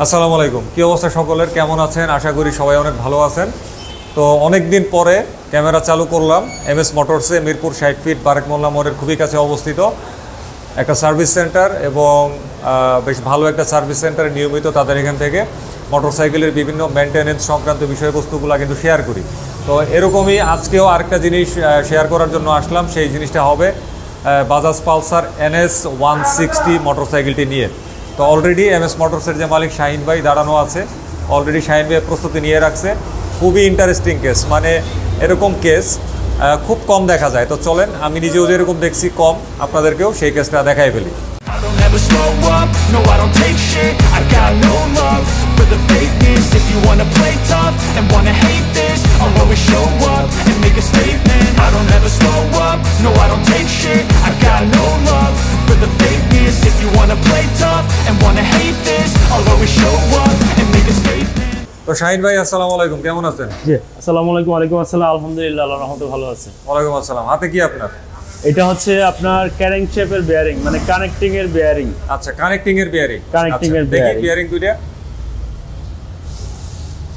আসসালামু আলাইকুম, কি অবস্থা সকলের? কেমন আছেন? আশা করি সবাই অনেক ভালো আছেন। তো অনেক দিন পরে ক্যামেরা চালু করলাম এমএস মোটরসে, মিরপুর 60 ফিট বারেক মোল্লা মোড়ের খুবই কাছে অবস্থিত একটা সার্ভিস সেন্টার, এবং বেশ ভালো একটা সার্ভিস সেন্টারে নিয়মিত তাদের এখান থেকে মোটরসাইকেলের বিভিন্ন মেনটেনেন্স সংক্রান্ত বিষয়বস্তুগুলো কিন্তু শেয়ার করি। তো এরকমই আজকেও আরেকটা জিনিস শেয়ার করার জন্য আসলাম। সেই জিনিসটা হবে বাজাজ পালসার NS 160 মোটরসাইকেলটি নিয়ে। তো অলরেডি এমএস মোটরসের যে মালিক শাহিন ভাই দাঁড়ানো আছে, অলরেডি শাহিন ভাই প্রস্তুতি নিয়ে রাখছে। খুবই ইন্টারেস্টিং কেস, মানে এরকম কেস খুব কম দেখা যায়। তো চলেন, আমি নিজেও যেরকম দেখছি কম, আপনাদেরকেও সেই কেসটা দেখাই ফেলি। তো শাহিন ভাই, আসসালামু আলাইকুম, কেমন আছেন? জি, আসসালামু আলাইকুম। ওয়ালাইকুম আসসালাম। আলহামদুলিল্লাহ, আল্লাহর রহমতে ভালো আছে। ওয়ালাইকুম আসসালাম। হাতে কি আপনার? এটা হচ্ছে আপনার ক্যারিং শেপের বেয়ারিং, মানে কানেক্টিং এর বেয়ারিং। আচ্ছা, কানেক্টিং এর বেয়ারিং। কানেক্টিং এর দেখি বেয়ারিং দুইটা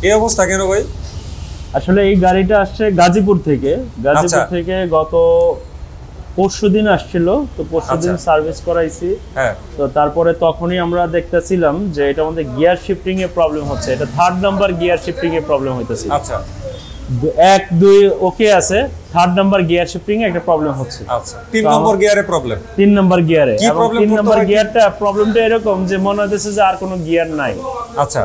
এই অবস্থা কেন ভাই? আসলে এই গাড়িটা আসছে গাজীপুর থেকে। গাজীপুর থেকে গত পরশুদিন আসছিল। তো পরশুদিন সার্ভিস করাইছি। হ্যাঁ। তো তারপরে তখনই আমরা দেখতেছিলাম যে এটার মধ্যে গিয়ার শিফটিং এ প্রবলেম হচ্ছে। এটা 3rd নাম্বার গিয়ার শিফটিং এ প্রবলেম হইতেছে। আচ্ছা, 1 2 ওকে আছে, 3rd নাম্বার গিয়ার শিফটিং এ একটা প্রবলেম হচ্ছে। আচ্ছা, 3 নম্বর গিয়ারে প্রবলেম। 3 নাম্বার গিয়ারে। কি প্রবলেম? 3 নাম্বার গিয়ারটা প্রবলেমটা এরকম যে মনে হচ্ছে যে আর কোনো গিয়ার নাই। আচ্ছা,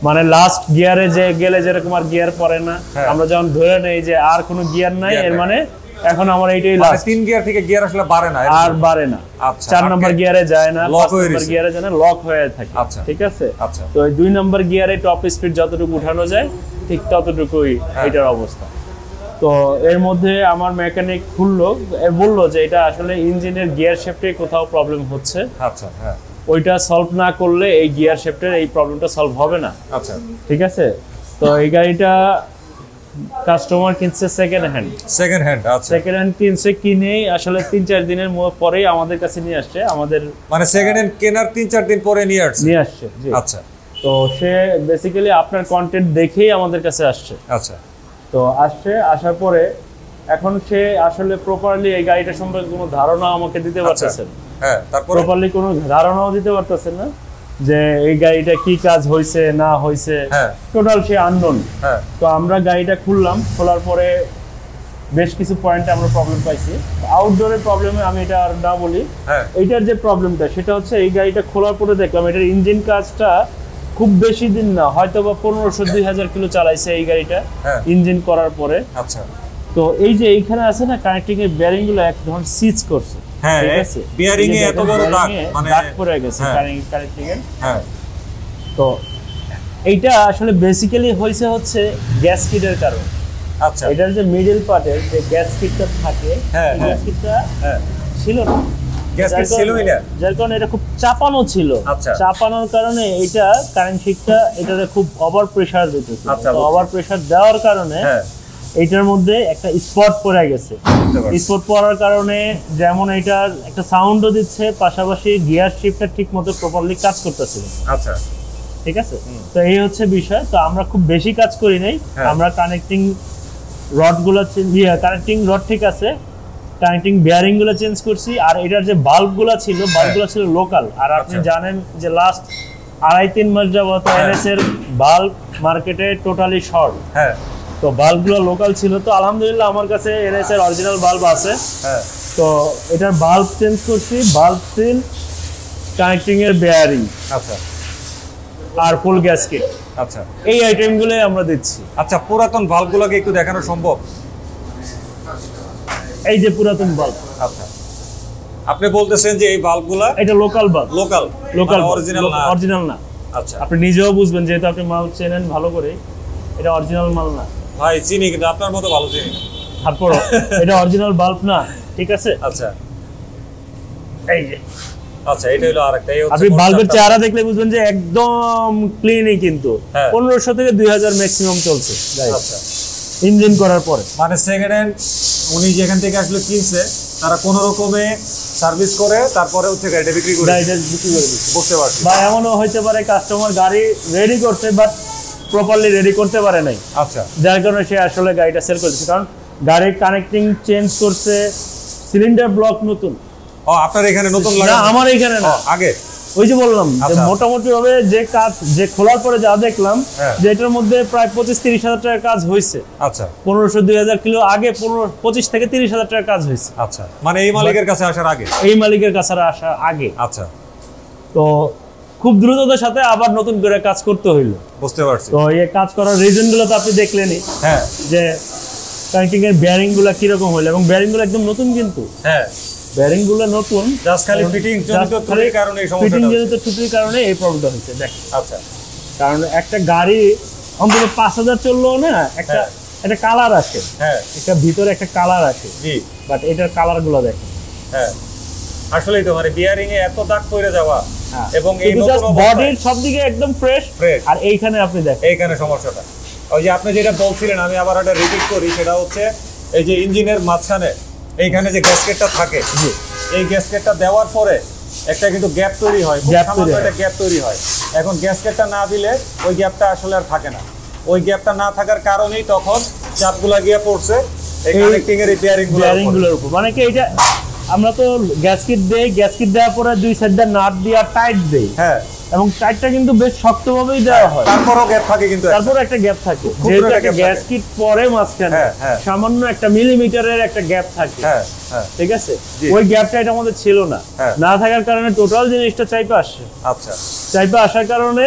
মানে লাস্ট গিয়ারে যে গেলে যেরকম আর গিয়ার পড়ে না, আমরা যখন ধরে নেই যে আর কোনো গিয়ার নাই, এর মানে এখন আমার এইটাই লাস্ট। 3 গিয়ার থেকে গিয়ার আসলে বাড়ে না, আর বাড়ে না। আচ্ছা, 4 নাম্বার গিয়ারে যায় না, 5 নাম্বার গিয়ারে যায় না, লক হয়ে থাকে। আচ্ছা, ঠিক আছে। আচ্ছা, তো এই 2 নাম্বার গিয়ারে টপ স্পিড যতটুকু উঠানো যায় ঠিক ততটুকুই এটার অবস্থা। তো এর মধ্যে আমার মেকানিক বললো যে এটা আসলে ইঞ্জিনের গিয়ার শেফটে কোথাও প্রবলেম হচ্ছে। আচ্ছা, হ্যাঁ, ওইটা সলভ না করলে এই গিয়ার শেফটের এই প্রবলেমটা সলভ হবে না। আচ্ছা, ঠিক আছে। তো এই গাড়িটা কাস্টমার কিনছে সেকেন্ড হ্যান্ড। আচ্ছা, সেকেন্ড হ্যান্ড কিনেই আসলে 3-4 দিনের পরেই আমাদের কাছে নিয়ে আসছে। আমাদের মানে সেকেন্ড হ্যান্ড কেনার 3-4 দিন পরে নিয়ে আসছে। জি। আচ্ছা। তো সে বেসিক্যালি আপনার কন্টেন্ট দেখেই আমাদের কাছে আসছে। আচ্ছা। তো আসার পরে এখন সে আসলে প্রপারলি এই গাড়িটা সম্পর্কে কোনো ধারণা আমাকে দিতে পারতেছে না। হ্যাঁ, তারপর প্রপারলি কোনো ধারণাও দিতে পারতেছে না যে এই গাড়িটা কি কাজ হইছে না হইছে। টোটাল সে আননোন। তো আমরা গাড়িটা খোলার পরে বেশ কিছু পয়েন্টে আমরা প্রবলেম পাইছি। আউটডোরের প্রবলেমে আমি এটা আর না বলি। এইটার যে প্রবলেমটা সেটা হচ্ছে এই গাড়িটা খোলার পরে দেখলাম এটার ইঞ্জিন কাজটা খুব বেশি দিন না, হয়তো বা 1500-2000 কিলো চালাইছে এই গাড়িটা ইঞ্জিন করার পরে। আচ্ছা। তো এই যে এইখানে আছে না কানেক্টিং এর বেয়ারিং গুলো এক ধরনের সিজ করছে। হ্যাঁ, বেয়ারিং এ এত বড় দাগ, মানে দাগ পড়ে গেছে কানেক্টিং এর। তো এইটা আসলে বেসিক্যালি হচ্ছে গ্যাসকিটের কারণে। আচ্ছা। এটার যে মিডল পার্টের যে গ্যাসকিটটা থাকে, এই গ্যাসকিটটা ছিল না, গ্যাসকিট ছিলই না, যার কারণে এটা খুব চাপানো ছিল। চাপানোর কারণে এটা কারেন্ট শিকটা এটাতে খুব ওভার প্রেসার দিতেছে। ওভার প্রেসার দেওয়ার কারণে এইটার মধ্যে একটা স্পট পড়ে গেছে। স্পট পড়ার কারণে যেমন এটার একটা সাউন্ডও দিচ্ছে, পাশাপাশি গিয়ার শিফটটা ঠিক মতো প্রপারলি কাজ করতেছে। আচ্ছা, ঠিক আছে। তো এই হচ্ছে বিষয়। তো আমরা খুব বেশি কাজ করি নাই। আমরা কানেক্টিং রডগুলো কানেক্টিং রড ঠিক আছে, কানেক্টিং বেয়ারিং গুলো চেঞ্জ করছি। আর এটার যে বাল্বগুলো ছিল লোকাল। আর আপনি জানেন যে লাস্ট 2.5-3 মাস যাবত NS এর বাল্ব মার্কেটে টোটালি শর্ট। তো বাল্বগুলো লোকাল ছিল। তো আলহামদুলিল্লাহ আমার কাছে NS এর অরিজিনাল বাল্ব আছে। তো এটার বাল্ব চেঞ্জ করছি, বাল্ব সিল, কানেক্টিং এর বেয়ারিং, আচ্ছা, আর ফুল গ্যাসকেট। আচ্ছা, এই আইটেমগুলোই আমরা দিচ্ছি। আচ্ছা, পুরাতন বাল্বগুলোকে একটু দেখানো সম্ভব? এই যে পুরাতন বাল্ব। আচ্ছা, আপনি বলতেছেন যে এই বাল্বগুলো এটা লোকাল বাল্ব। লোকাল অরিজিনাল না। আচ্ছা, আপনি নিজেও বুঝবেন যেহেতু আপনি মাল চেনেন ভালো করে, এটা অরিজিনাল মাল না। ভাই চিনি, কিন্তু আপনার মতো ভালো চিনি না। তারপর এটা অরিজিনাল বাল্ব না। ঠিক আছে। আচ্ছা, এই যে আচ্ছা, এটা হলো আরেকটা। আপনি বাল্বের চেহারা দেখলে বুঝবেন যে একদম ক্লিনই, কিন্তু 1500 থেকে 2000 ম্যাক্সিমাম চলছে। আচ্ছা, ইঞ্জিন করার পরে। মানে সেকেন্ড হ্যান্ড উনি যেখান থেকে আসলে কিনছে তারা কোনো রকমে সার্ভিস করে তারপরে হচ্ছে গাড়িটা বিক্রি করে গাড়িটা বিক্রি করে দিচ্ছে। বুঝতে পারছি। বা এমনও হইতে পারে কাস্টমার গাড়ি রেডি করছে বাট প্রপারলি রেডি করতে পারে নাই, আচ্ছা যার কারণে সে আসলে গাড়িটা সেল করছে। কারণ গাড়ির কানেক্টিং চেঞ্জ করছে, সিলিন্ডার ব্লক নতুন। ও আপনার এখানে নতুন না, লাগানো? আমার এখানে না, আগে ওই যে বললাম যে আচ্ছা। মোটামুটি ভাবে যে কাজ, যে খোলার পরে যা দেখলাম হ্যাঁ। যে এটার মধ্যে প্রায় 25-30 হাজার টাকার কাজ হয়েছে। আচ্ছা 1500-2000 কিলো আগে 25 থেকে 30 হাজার টাকার কাজ হয়েছে আচ্ছা, মানে এই মালিকের কাছে আসার আগে? এই মালিকের কাছে আসা আগে। আচ্ছা, তো খুব দ্রুততার সাথে আবার নতুন করে কাজ করতে হইলো। বুঝতে পারছি। তো এই কাজ করার রিজন গুলো তো আপনি দেখলেনই, হ্যাঁ যে কানেক্টিং এর বেয়ারিং গুলা কিরকম হইলো, এবং বেয়ারিং গুলো একদম নতুন, কিন্তু হ্যাঁ বেয়ারিং গুলো নতুন, জাস্ট খালি ফিটিং জনিত ত্রুটির কারণে এই সমস্যাটা ফিটিং হচ্ছে। জনিত ত্রুটির কারণে এই প্রবলেমটা হচ্ছে। দেখ, আচ্ছা কারণ একটা গাড়ি অন্তত 5000 চললেও না একটা হ্যাঁ। একটা কালার আসে, হ্যাঁ একটা ভিতরে একটা কালার আসে, জি বাট এটার কালার গুলো দেখেন। হ্যাঁ, আসলেই তো মানে বিয়ারিং এ এত দাগ পড়ে যাওয়া হ্যাঁ। এবং এই কিন্তু নতুন just অবস্থায় বডির সব দিকে একদম ফ্রেশ, Fresh। আর এইখানে আপনি দেখেন এইখানে সমস্যাটা। ওই যে আপনি যেটা বলছিলেন, আমি আবার একটা রিপিট করি, সেটা হচ্ছে এই যে ইঞ্জিনের মাঝখানে এইখানে যে গ্যাসকেটটা থাকে, জি। এই গ্যাসকেটটা দেওয়ার পরে একটা কিন্তু গ্যাপ তৈরি হয়, খুব Gap সামান্য তৈরি হয়। একটা গ্যাপ তৈরি হয়। এখন গ্যাসকেটটা না দিলে ওই গ্যাপটা আসলে আর থাকে না। ওই গ্যাপটা না থাকার কারণেই তখন চাপগুলা গিয়ে পড়ছে এই এই কানেক্টিং এর এই বিয়ারিং বেয়ারিং গুলোর উপর। মানে কি এটা আমরা তো গ্যাসকিট দেই, গ্যাসকিট দেওয়ার পরে দুই সাইডটা নাট দিয়ে টাইট দেই, হ্যাঁ, এবং টাইটটা কিন্তু বেশ শক্তভাবেই দেওয়া হয়, তারপরও গ্যাপ থাকে কিন্তু একটা। তারপর একটা গ্যাপ থাকে, ক্ষুদ্র যেহেতু একটা একটা gap থাকে। গ্যাসকিট পরে মাঝখানে হ্যাঁ, হ্যাঁ। সামান্য একটা মিলিমিটারের একটা গ্যাপ থাকে, হ্যাঁ হ্যাঁ ঠিক আছে, জি। ওই গ্যাপটা এটার মধ্যে ছিল না, হ্যাঁ। না থাকার কারণে টোটাল জিনিসটা চাইপে আসছে, আচ্ছা, চাইপে আসার কারণে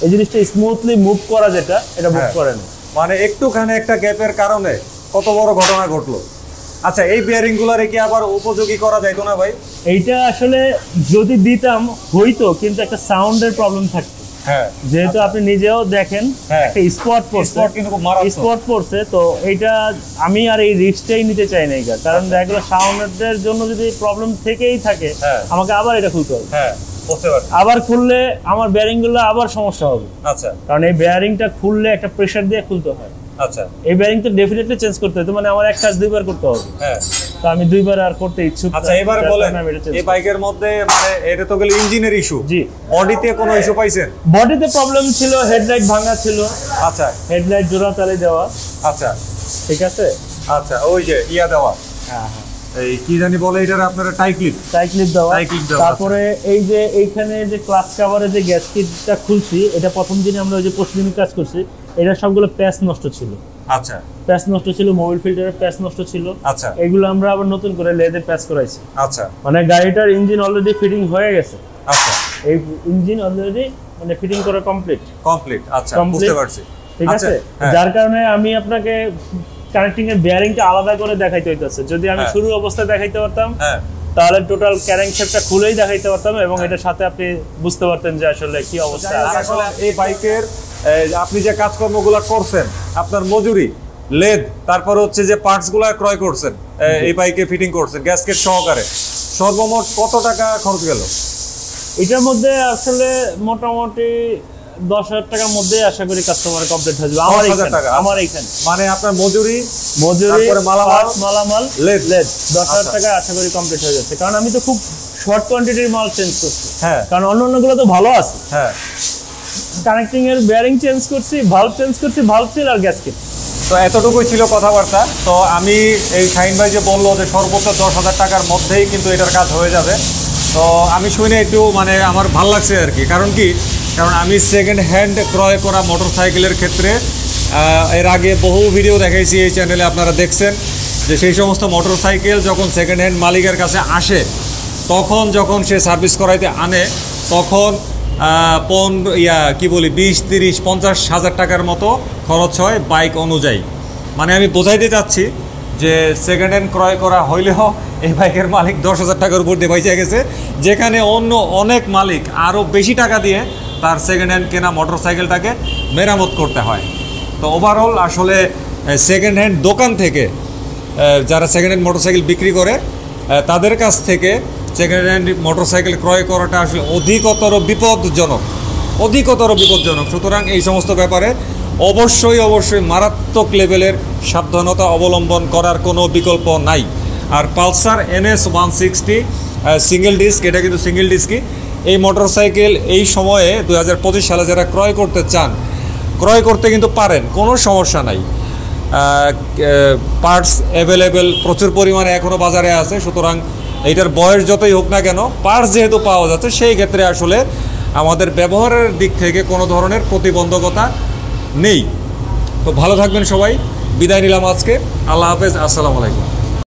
এই জিনিসটা স্মুথলি মুভ করা, যেটা এটা মুভ হ্যাঁ। করে না। মানে একটুখানি একটা গ্যাপের কারণে কত বড় ঘটনা ঘটলো। আচ্ছা, এই বিয়ারিং গুলারে কি আবার উপযোগী করা যাইতো না ভাই? এইটা আসলে যদি দিতাম হইতো, কিন্তু একটা সাউন্ডের প্রবলেম থাকতো, হ্যাঁ, যেহেতু আপনি নিজেও দেখেন হ্যাঁ। একটা স্পট পড়ছে, Spot কিন্তু খুব মারাত্মক। স্পট পড়ছে, তো এইটা আমি আর এই রিস্কটাই নিতে চাই না এইটা, কারণ দেখা গেলো সাউন্ডের জন্য যদি প্রবলেম থেকেই থাকে, হ্যাঁ। আমাকে আবার এটা খুলতে হবে, হ্যাঁ বুঝতে পারছি। আবার খুললে আমার বেয়ারিং গুলো আবার সমস্যা হবে, আচ্ছা কারণ এই বেয়ারিংটা খুললে একটা প্রেসার দিয়ে খুলতে হয়, আচ্ছা এই বেয়ারিং তো ডেফিনেটলি চেঞ্জ করতে হয়, তো মানে আমার এক কাজ দুইবার করতে হবে, হ্যাঁ। তো আমি দুইবার আর করতে ইচ্ছুক না, আচ্ছা, এবারে যার বলেন কারণে আমি এটা change এই বাইকের মধ্যে মানে এটা তো গেলে ইঞ্জিনের ইস্যু, জি। বডিতে কোনো ইস্যু পাইছেন? বডিতে প্রবলেম ছিল, হেডলাইট ভাঙা ছিল, আচ্ছা হেডলাইট জোড়া তালে দেওয়া, আচ্ছা ঠিক আছে, আচ্ছা, ওই যে ইয়া দেওয়া, হ্যাঁ হ্যাঁ, এই কি জানি বলে এটার আপনারা টাইক্লিপ। সাইক্লিপ দেওয়া, Tie clip দেওয়া, তারপরে এই যে এইখানে যে ক্লাচ কভারে যে গ্যাসকিটটা খুলছি, এটা প্রথম দিনে আমরা ওই যে পরশুদিন কাজ করছি, এটা সবগুলো প্যাচ নষ্ট ছিল, আচ্ছা প্যাচ নষ্ট ছিল, মোবিল ফিল্টারের প্যাচ নষ্ট ছিল, আচ্ছা এগুলো আমরা আবার নতুন করে লেদে প্যাচ করাইছি, আচ্ছা মানে গাড়িটার ইঞ্জিন অলরেডি ফিটিং হয়ে গেছে, আচ্ছা, এই ইঞ্জিন অলরেডি মানে ফিটিং করা কমপ্লিট, কমপ্লিট। আচ্ছা, Complete। বুঝতে পারছি। ঠিক আচ্ছা, আছে, হ্যাঁ। যার কারণে আমি আপনাকে কানেক্টিং এর বেয়ারিংটা আলাদা করে দেখাইতে হইতাছে। যদি আমি হ্যাঁ। শুরু অবস্থায় দেখাইতে পারতাম, হ্যাঁ তাহলে টোটাল ক্যারেংশেপটা খুলেই দেখাইতে পারতাম, এবং এটার সাথে আপনি বুঝতে পারতেন যে আসলে কি অবস্থা আছে। আসলে এই বাইকের আপনি যে কাজকর্মগুলো করছেন, আপনার মজুরি, লেদ, তারপর হচ্ছে যে পার্টস গুলা ক্রয় করছেন, এই বাইকে ফিটিং করছেন গ্যাসকেট সহকারে, সর্বমোট কত টাকা খরচ গেল? এটার মধ্যে আসলে মোটামুটি 10,000 টাকার মধ্যে আশা করি কাস্টমার কমপ্লিট হয়ে যাবে। আমার 10,000 টাকা, আমার এইখানে মানে আপনার মজুরি, মজুরি, তারপরে মালামাল, parts, মালামাল, লেদ। লেদ 10,000 আচ্ছা। টাকা আশা করি কমপ্লিট হয়ে যাচ্ছে, কারণ আমি তো খুব শর্ট কোয়ান্টিটির মাল চেঞ্জ করছি, হ্যাঁ কারণ অন্যান্যগুলো তো ভালো আছে, হ্যাঁ। কানেক্টিং এর বেয়ারিং চেঞ্জ করছি, ভালভ চেঞ্জ করছি, ভালভ সিল আর গ্যাসকেট। তো এতটুকুই ছিল কথাবার্তা। তো আমি এই শাহিন ভাই যে বললো যে সর্বোচ্চ 10,000 টাকার মধ্যেই কিন্তু এটার কাজ হয়ে যাবে, তো আমি শুনে একটু মানে আমার ভাল লাগছে আর কি। কারণ আমি সেকেন্ড হ্যান্ড ক্রয় করা মোটর সাইকেলের ক্ষেত্রে এর আগে বহু ভিডিও দেখাইছি এই চ্যানেলে, আপনারা দেখছেন যে সেই সমস্ত মোটর সাইকেল যখন সেকেন্ড হ্যান্ড মালিকের কাছে আসে, তখন যখন সে সার্ভিস করাইতে আনে, তখন 20, 30, 50 হাজার টাকার মতো খরচ হয় বাইক অনুযায়ী। মানে আমি বোঝাইতে চাচ্ছি যে সেকেন্ড হ্যান্ড ক্রয় করা হইলেও এই বাইকের মালিক 10,000 টাকার উপর দিয়ে বাইচে গেছে, যেখানে অন্য অনেক মালিক আরও বেশি টাকা দিয়ে তার সেকেন্ড হ্যান্ড কেনা মোটর সাইকেলটাকে মেরামত করতে হয়। তো ওভারঅল আসলে সেকেন্ড হ্যান্ড দোকান থেকে যারা সেকেন্ড হ্যান্ড মোটর সাইকেল বিক্রি করে তাদের কাছ থেকে সেকেন্ড হ্যান্ড মোটর সাইকেল ক্রয় করাটা আসলে অধিকতর বিপজ্জনক। সুতরাং এই সমস্ত ব্যাপারে অবশ্যই মারাত্মক লেভেলের সাবধানতা অবলম্বন করার কোনো বিকল্প নাই। আর পালসার NS 160 সিঙ্গেল ডিস্ক, এটা কিন্তু সিঙ্গেল ডিস্কই। এই মোটরসাইকেল এই সময়ে 2025 সালে যারা ক্রয় করতে চান, ক্রয় করতে কিন্তু পারেন, কোনো সমস্যা নাই। পার্টস অ্যাভেলেবেল প্রচুর পরিমাণে এখনও বাজারে আছে, সুতরাং এইটার বয়স যতই হোক না কেন পার্টস যেহেতু পাওয়া যাচ্ছে, সেই ক্ষেত্রে আসলে আমাদের ব্যবহারের দিক থেকে কোনো ধরনের প্রতিবন্ধকতা নেই। তো ভালো থাকবেন সবাই, বিদায় নিলাম আজকে, আল্লাহ হাফেজ, আসসালামু আলাইকুম।